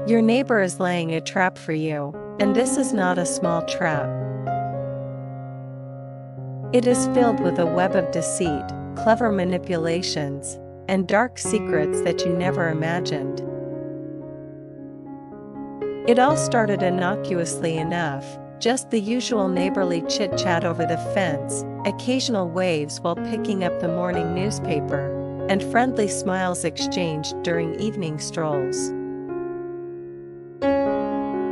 Your neighbor is laying a trap for you, and this is not a small trap. It is filled with a web of deceit, clever manipulations, and dark secrets that you never imagined. It all started innocuously enough, just the usual neighborly chit-chat over the fence, occasional waves while picking up the morning newspaper, and friendly smiles exchanged during evening strolls.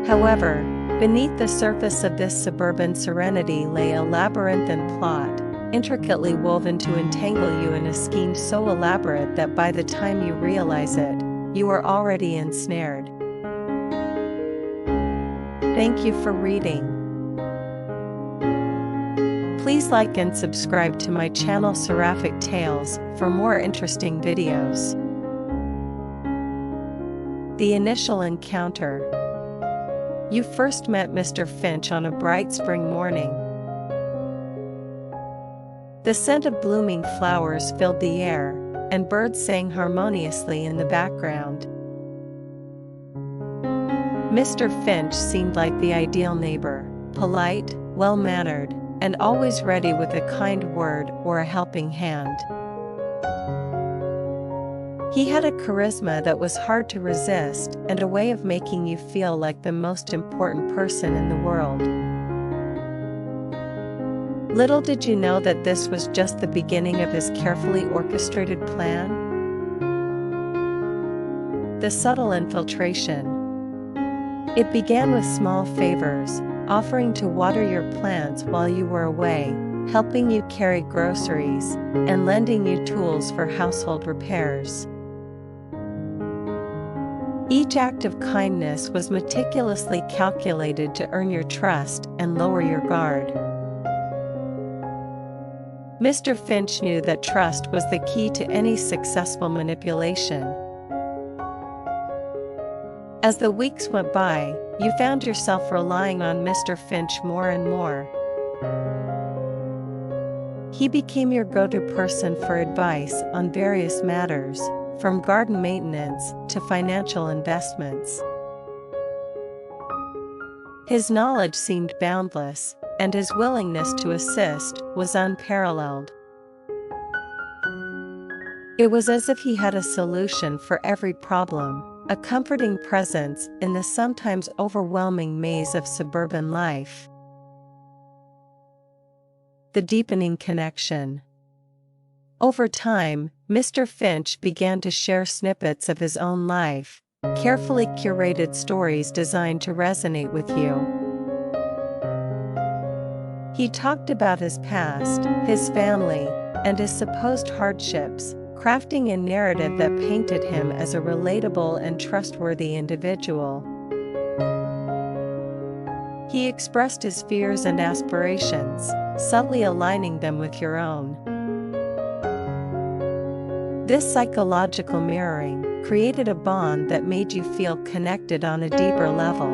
However, beneath the surface of this suburban serenity lay a labyrinthine plot, intricately woven to entangle you in a scheme so elaborate that by the time you realize it, you are already ensnared. Thank you for reading. Please like and subscribe to my channel Seraphic Tales for more interesting videos. The initial encounter. You first met Mr. Finch on a bright spring morning. The scent of blooming flowers filled the air, and birds sang harmoniously in the background. Mr. Finch seemed like the ideal neighbor, polite, well-mannered, and always ready with a kind word or a helping hand. He had a charisma that was hard to resist and a way of making you feel like the most important person in the world. Little did you know that this was just the beginning of his carefully orchestrated plan. The subtle infiltration. It began with small favors, offering to water your plants while you were away, helping you carry groceries, and lending you tools for household repairs. Each act of kindness was meticulously calculated to earn your trust and lower your guard. Mr. Finch knew that trust was the key to any successful manipulation. As the weeks went by, you found yourself relying on Mr. Finch more and more. He became your go-to person for advice on various matters, from garden maintenance to financial investments. His knowledge seemed boundless, and his willingness to assist was unparalleled. It was as if he had a solution for every problem, a comforting presence in the sometimes overwhelming maze of suburban life. The deepening connection. Over time, Mr. Finch began to share snippets of his own life, carefully curated stories designed to resonate with you. He talked about his past, his family, and his supposed hardships, crafting a narrative that painted him as a relatable and trustworthy individual. He expressed his fears and aspirations, subtly aligning them with your own. This psychological mirroring created a bond that made you feel connected on a deeper level.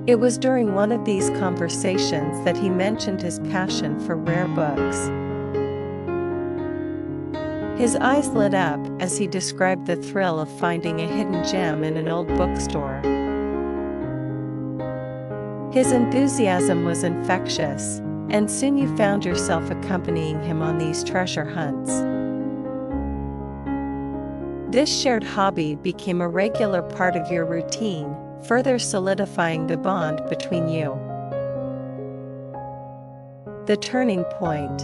It was during one of these conversations that he mentioned his passion for rare books. His eyes lit up as he described the thrill of finding a hidden gem in an old bookstore. His enthusiasm was infectious, and soon you found yourself accompanying him on these treasure hunts. This shared hobby became a regular part of your routine, further solidifying the bond between you. The turning point.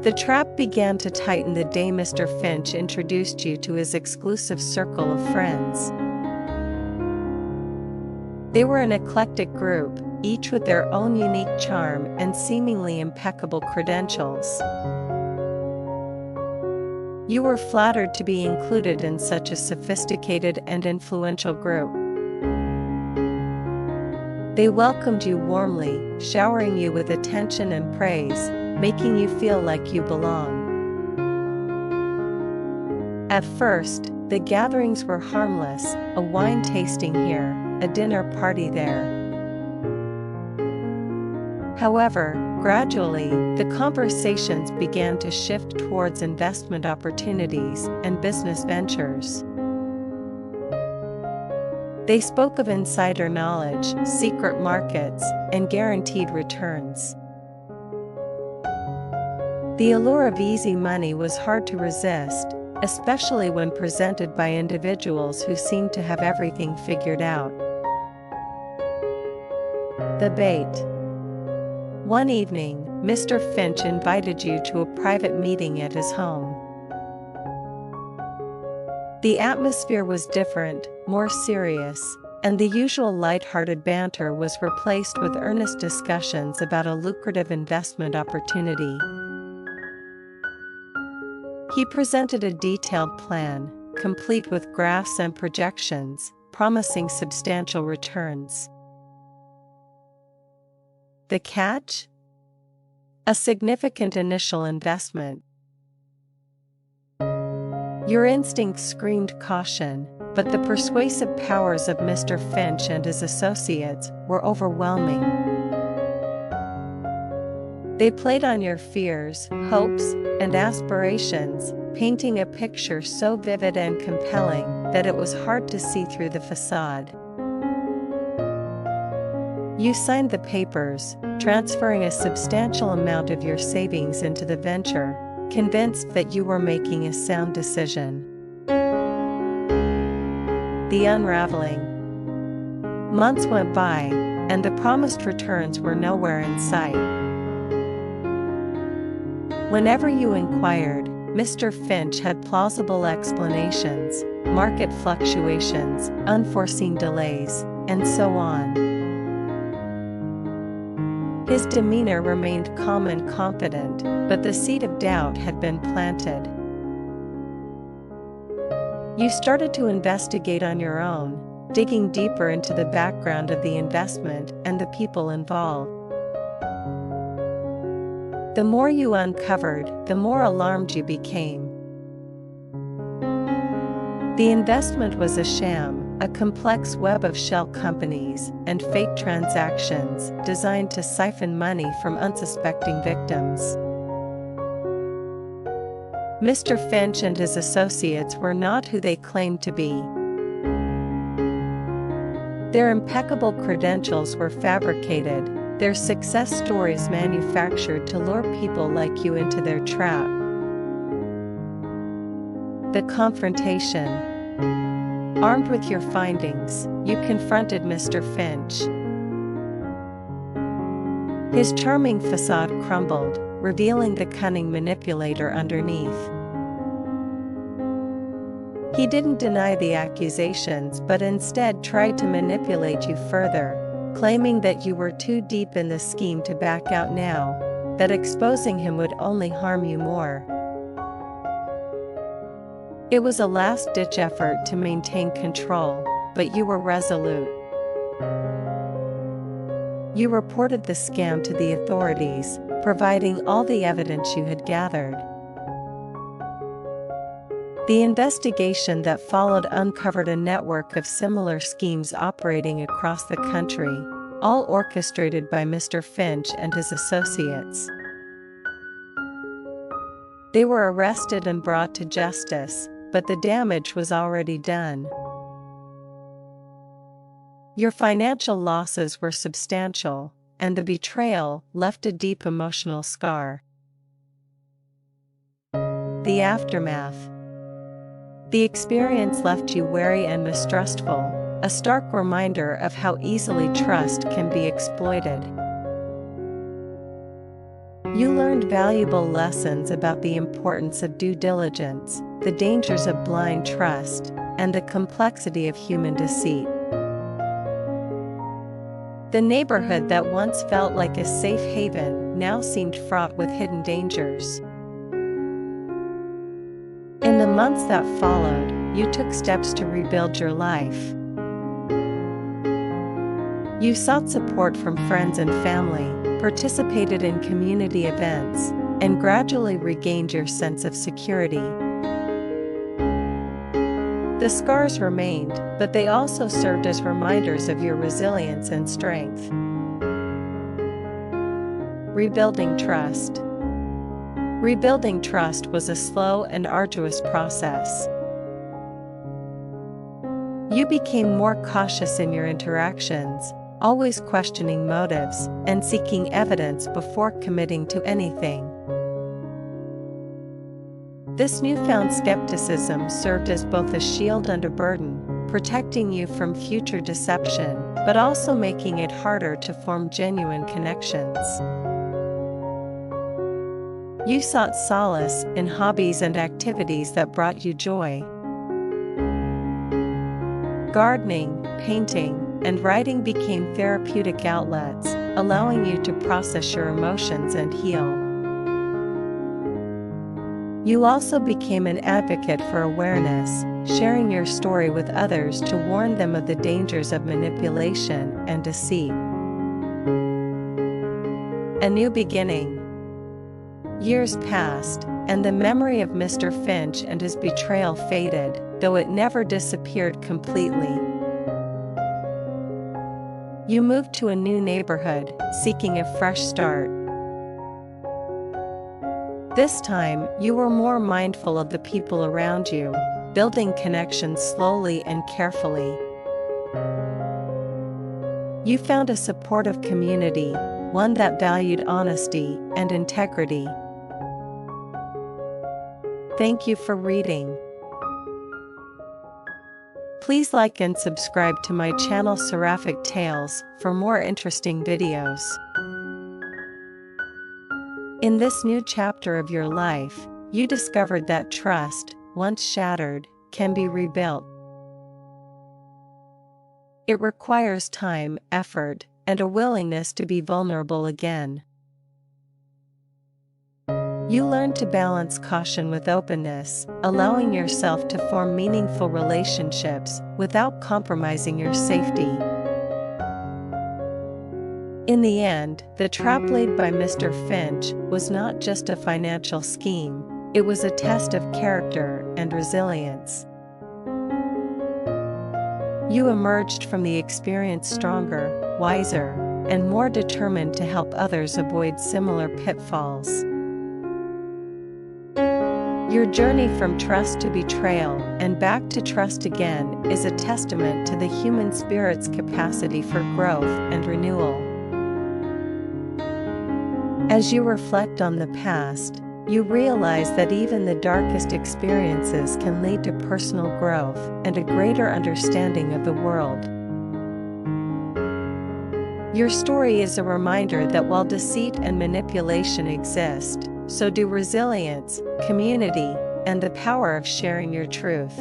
The trap began to tighten the day Mr. Finch introduced you to his exclusive circle of friends. They were an eclectic group, each with their own unique charm and seemingly impeccable credentials. You were flattered to be included in such a sophisticated and influential group. They welcomed you warmly, showering you with attention and praise, making you feel like you belong. At first, the gatherings were harmless, a wine tasting here, a dinner party there. However, gradually, the conversations began to shift towards investment opportunities and business ventures. They spoke of insider knowledge, secret markets, and guaranteed returns. The allure of easy money was hard to resist, especially when presented by individuals who seemed to have everything figured out. The bait. One evening, Mr. Finch invited you to a private meeting at his home. The atmosphere was different, more serious, and the usual light-hearted banter was replaced with earnest discussions about a lucrative investment opportunity. He presented a detailed plan, complete with graphs and projections, promising substantial returns. The catch? A significant initial investment. Your instincts screamed caution, but the persuasive powers of Mr. Finch and his associates were overwhelming. They played on your fears, hopes, and aspirations, painting a picture so vivid and compelling that it was hard to see through the facade. You signed the papers, transferring a substantial amount of your savings into the venture, convinced that you were making a sound decision. The unraveling. Months went by, and the promised returns were nowhere in sight. Whenever you inquired, Mr. Finch had plausible explanations, market fluctuations, unforeseen delays, and so on. His demeanor remained calm and confident, but the seed of doubt had been planted. You started to investigate on your own, digging deeper into the background of the investment and the people involved. The more you uncovered, the more alarmed you became. The investment was a sham, a complex web of shell companies and fake transactions designed to siphon money from unsuspecting victims. Mr. Finch and his associates were not who they claimed to be. Their impeccable credentials were fabricated, their success stories manufactured to lure people like you into their trap. The confrontation. Armed with your findings, you confronted Mr. Finch. His charming facade crumbled, revealing the cunning manipulator underneath. He didn't deny the accusations but instead tried to manipulate you further, claiming that you were too deep in the scheme to back out now, that exposing him would only harm you more. It was a last-ditch effort to maintain control, but you were resolute. You reported the scam to the authorities, providing all the evidence you had gathered. The investigation that followed uncovered a network of similar schemes operating across the country, all orchestrated by Mr. Finch and his associates. They were arrested and brought to justice, but the damage was already done. Your financial losses were substantial, and the betrayal left a deep emotional scar. The aftermath. The experience left you wary and mistrustful, a stark reminder of how easily trust can be exploited. You learned valuable lessons about the importance of due diligence, the dangers of blind trust, and the complexity of human deceit. The neighborhood that once felt like a safe haven now seemed fraught with hidden dangers. In the months that followed, you took steps to rebuild your life. You sought support from friends and family, participated in community events, and gradually regained your sense of security. The scars remained, but they also served as reminders of your resilience and strength. Rebuilding trust. Rebuilding trust was a slow and arduous process. You became more cautious in your interactions, always questioning motives and seeking evidence before committing to anything. This newfound skepticism served as both a shield and a burden, protecting you from future deception, but also making it harder to form genuine connections. You sought solace in hobbies and activities that brought you joy. Gardening, painting, and writing became therapeutic outlets, allowing you to process your emotions and heal. You also became an advocate for awareness, sharing your story with others to warn them of the dangers of manipulation and deceit. A new beginning. Years passed, and the memory of Mr. Finch and his betrayal faded, though it never disappeared completely. You moved to a new neighborhood, seeking a fresh start. This time, you were more mindful of the people around you, building connections slowly and carefully. You found a supportive community, one that valued honesty and integrity. Thank you for reading. Please like and subscribe to my channel Seraphic Tales for more interesting videos. In this new chapter of your life, you discovered that trust, once shattered, can be rebuilt. It requires time, effort, and a willingness to be vulnerable again. You learn to balance caution with openness, allowing yourself to form meaningful relationships without compromising your safety. In the end, the trap laid by Mr. Finch was not just a financial scheme, it was a test of character and resilience. You emerged from the experience stronger, wiser, and more determined to help others avoid similar pitfalls. Your journey from trust to betrayal and back to trust again is a testament to the human spirit's capacity for growth and renewal. As you reflect on the past, you realize that even the darkest experiences can lead to personal growth and a greater understanding of the world. Your story is a reminder that while deceit and manipulation exist, so do resilience, community, and the power of sharing your truth.